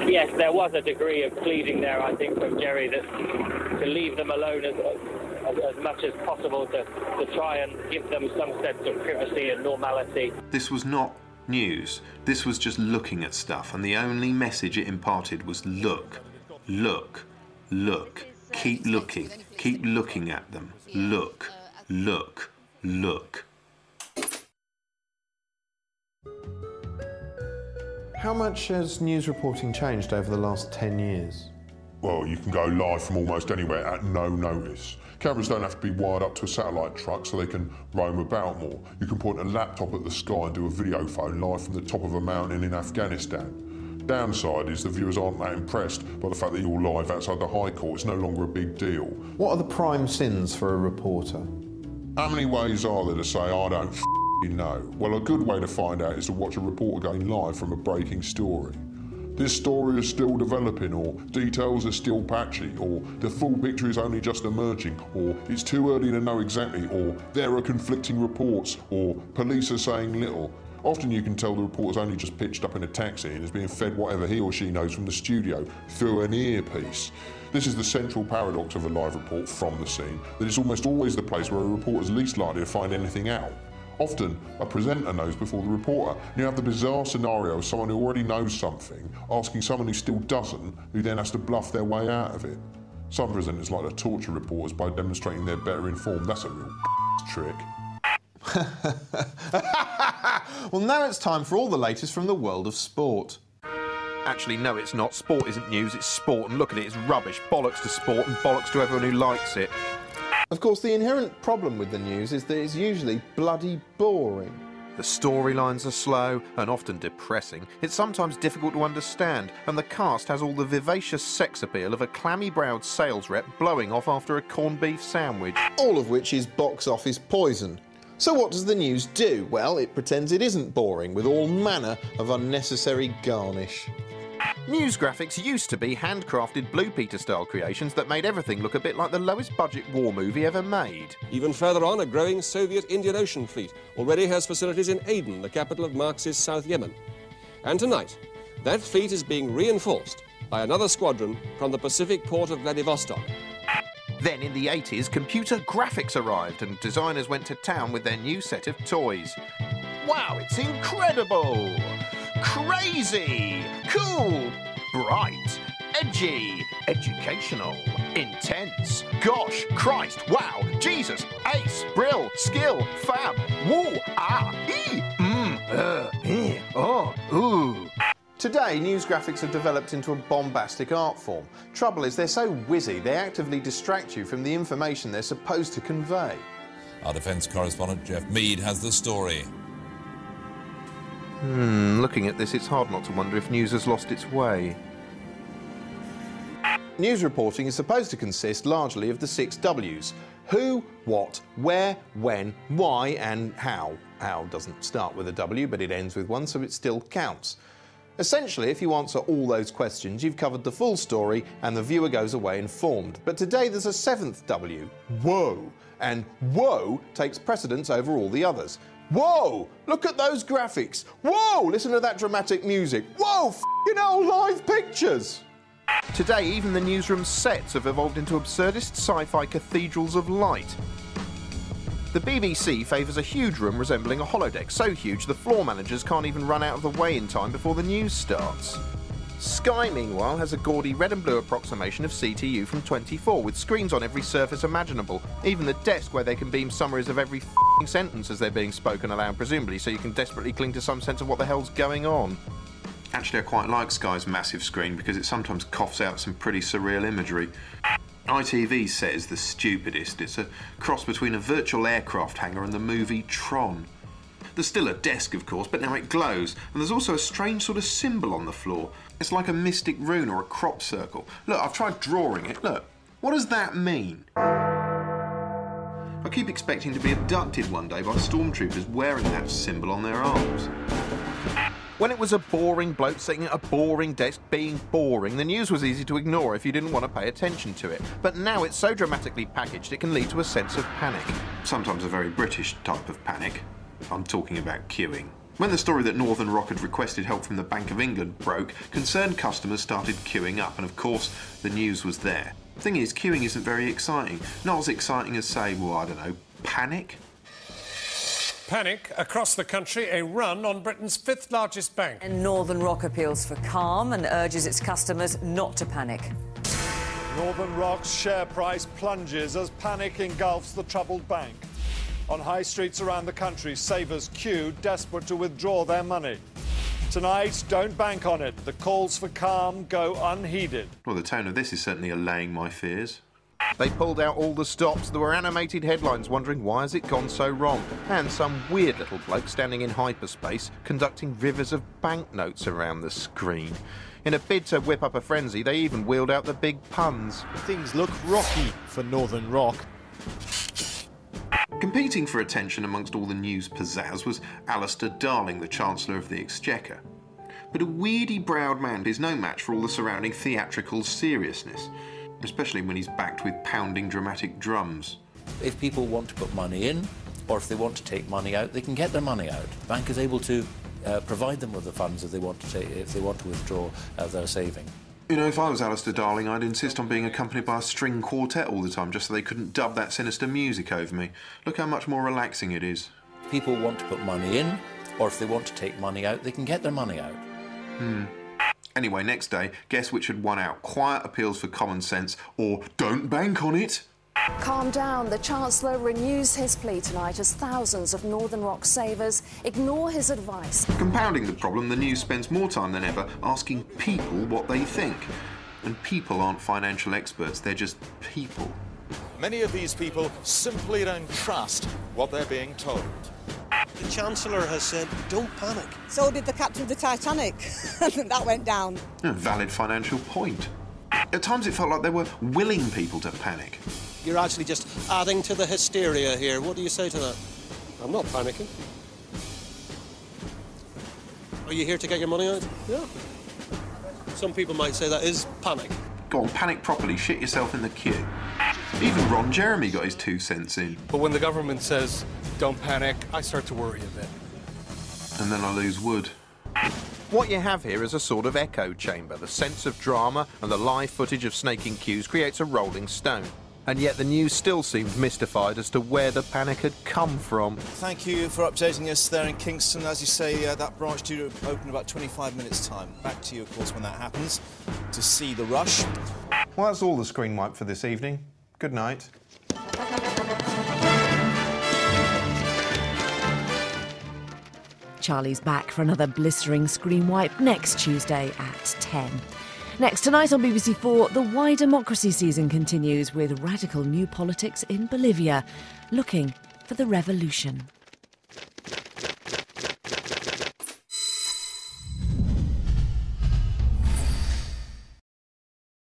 Yes, there was a degree of pleading there, I think, from Jerry, that to leave them alone as much as possible, to try and give them some sense of privacy and normality. This was not news. This was just looking at stuff, and the only message it imparted was look, look, look. Keep looking at them. Look, look, look. How much has news reporting changed over the last 10 years? Well, you can go live from almost anywhere at no notice. Cameras don't have to be wired up to a satellite truck so they can roam about more. You can point a laptop at the sky and do a video phone live from the top of a mountain in Afghanistan. Downside is the viewers aren't that impressed by the fact that you're live outside the High Court. It's no longer a big deal. What are the prime sins for a reporter? How many ways are there to say, I don't know? Well, a good way to find out is to watch a reporter going live from a breaking story. This story is still developing, or details are still patchy, or the full picture is only just emerging, or it's too early to know exactly, or there are conflicting reports, or police are saying little. Often you can tell the reporter's only just pitched up in a taxi and is being fed whatever he or she knows from the studio through an earpiece. This is the central paradox of a live report from the scene, that it's almost always the place where a reporter's least likely to find anything out. Often, a presenter knows before the reporter, and you have the bizarre scenario of someone who already knows something asking someone who still doesn't, who then has to bluff their way out of it. Some presenters like to torture reporters by demonstrating they're better informed. That's a real trick. Well, now it's time for all the latest from the world of sport. Actually, no, it's not. Sport isn't news, it's sport, and look at it, it's rubbish. Bollocks to sport and bollocks to everyone who likes it. Of course, the inherent problem with the news is that it's usually bloody boring. The storylines are slow and often depressing. It's sometimes difficult to understand, and the cast has all the vivacious sex appeal of a clammy-browed sales rep blowing off after a corned beef sandwich. All of which is box office poison. So what does the news do? Well, it pretends it isn't boring with all manner of unnecessary garnish. News graphics used to be handcrafted Blue Peter-style creations that made everything look a bit like the lowest-budget war movie ever made. Even further on, a growing Soviet Indian Ocean fleet already has facilities in Aden, the capital of Marxist South Yemen. And tonight, that fleet is being reinforced by another squadron from the Pacific port of Vladivostok. Then, in the 80s, computer graphics arrived and designers went to town with their new set of toys. Wow, it's incredible! Crazy! Cool! Bright! Edgy! Educational! Intense! Gosh! Christ! Wow! Jesus! Ace! Brill! Skill! Fab! Woo! Ah! Ee! Oh! Ooh! Today, news graphics have developed into a bombastic art form. Trouble is, they're so whizzy, they actively distract you from the information they're supposed to convey. Our defence correspondent Jeff Mead has the story. Looking at this, it's hard not to wonder if news has lost its way. News reporting is supposed to consist largely of the 6 W's. Who, what, where, when, why and how. How doesn't start with a W, but it ends with one, so it still counts. Essentially, if you answer all those questions, you've covered the full story and the viewer goes away informed. But today there's a 7th W, whoa, and whoa takes precedence over all the others. Whoa, look at those graphics. Whoa, listen to that dramatic music. Whoa, f***ing hell, live pictures. Today, even the newsroom sets have evolved into absurdist sci-fi cathedrals of light. The BBC favours a huge room resembling a holodeck, so huge the floor managers can't even run out of the way in time before the news starts. Sky, meanwhile, has a gaudy red and blue approximation of CTU from 24, with screens on every surface imaginable, even the desk where they can beam summaries of every f***ing sentence as they're being spoken aloud, presumably so you can desperately cling to some sense of what the hell's going on. Actually, I quite like Sky's massive screen because it sometimes coughs out some pretty surreal imagery. ITV's set is the stupidest. It's a cross between a virtual aircraft hangar and the movie Tron. There's still a desk, of course, but now it glows, and there's also a strange sort of symbol on the floor. It's like a mystic rune or a crop circle. Look, I've tried drawing it. Look, what does that mean? I keep expecting to be abducted one day by stormtroopers wearing that symbol on their arms. When it was a boring bloke sitting at a boring desk being boring, the news was easy to ignore if you didn't want to pay attention to it. But now it's so dramatically packaged it can lead to a sense of panic. Sometimes a very British type of panic. I'm talking about queuing. When the story that Northern Rock had requested help from the Bank of England broke, concerned customers started queuing up, and of course, the news was there. The thing is, queuing isn't very exciting. Not as exciting as, say, well, I don't know, panic? Panic across the country, a run on Britain's fifth largest bank. And Northern Rock appeals for calm and urges its customers not to panic. Northern Rock's share price plunges as panic engulfs the troubled bank. On high streets around the country, savers queue, desperate to withdraw their money. Tonight, don't bank on it. The calls for calm go unheeded. Well, the tone of this is certainly allaying my fears. They pulled out all the stops. There were animated headlines wondering why has it gone so wrong, and some weird little bloke standing in hyperspace conducting rivers of banknotes around the screen. In a bid to whip up a frenzy, they even wheeled out the big puns. Things look rocky for Northern Rock. Competing for attention amongst all the news pizzazz was Alistair Darling, the Chancellor of the Exchequer. But a weedy-browed man is no match for all the surrounding theatrical seriousness, especially when he's backed with pounding dramatic drums. If people want to put money in, or if they want to take money out, they can get their money out. The bank is able to provide them with the funds if they want to withdraw their saving. You know, if I was Alistair Darling, I'd insist on being accompanied by a string quartet all the time, just so they couldn't dub that sinister music over me. Look how much more relaxing it is. People want to put money in, or if they want to take money out, they can get their money out. Anyway, next day, guess which had won out? Quiet appeals for common sense, or don't bank on it? Calm down. The Chancellor renews his plea tonight as thousands of Northern Rock savers ignore his advice. Compounding the problem, the news spends more time than ever asking people what they think. And people aren't financial experts, they're just people. Many of these people simply don't trust what they're being told. The Chancellor has said, don't panic. So did the captain of the Titanic. That went down. A valid financial point. At times it felt like they were willing people to panic. You're actually just adding to the hysteria here. What do you say to that? I'm not panicking. Are you here to get your money out? Yeah. Some people might say that is panic. Go on, panic properly, shit yourself in the queue. Even Ron Jeremy got his 2 cents in. But when the government says, don't panic, I start to worry a bit. And then I lose wood. What you have here is a sort of echo chamber. The sense of drama and the live footage of snaking queues creates a rolling stone. And yet the news still seemed mystified as to where the panic had come from. Thank you for updating us there in Kingston. As you say, that branch due to open in about 25 minutes' time. Back to you, of course, when that happens, to see the rush. Well, that's all the Screenwipe for this evening. Good night. Charlie's back for another blistering Screenwipe next Tuesday at 10. Next tonight on BBC4, the Why Democracy season continues with radical new politics in Bolivia, looking for the revolution.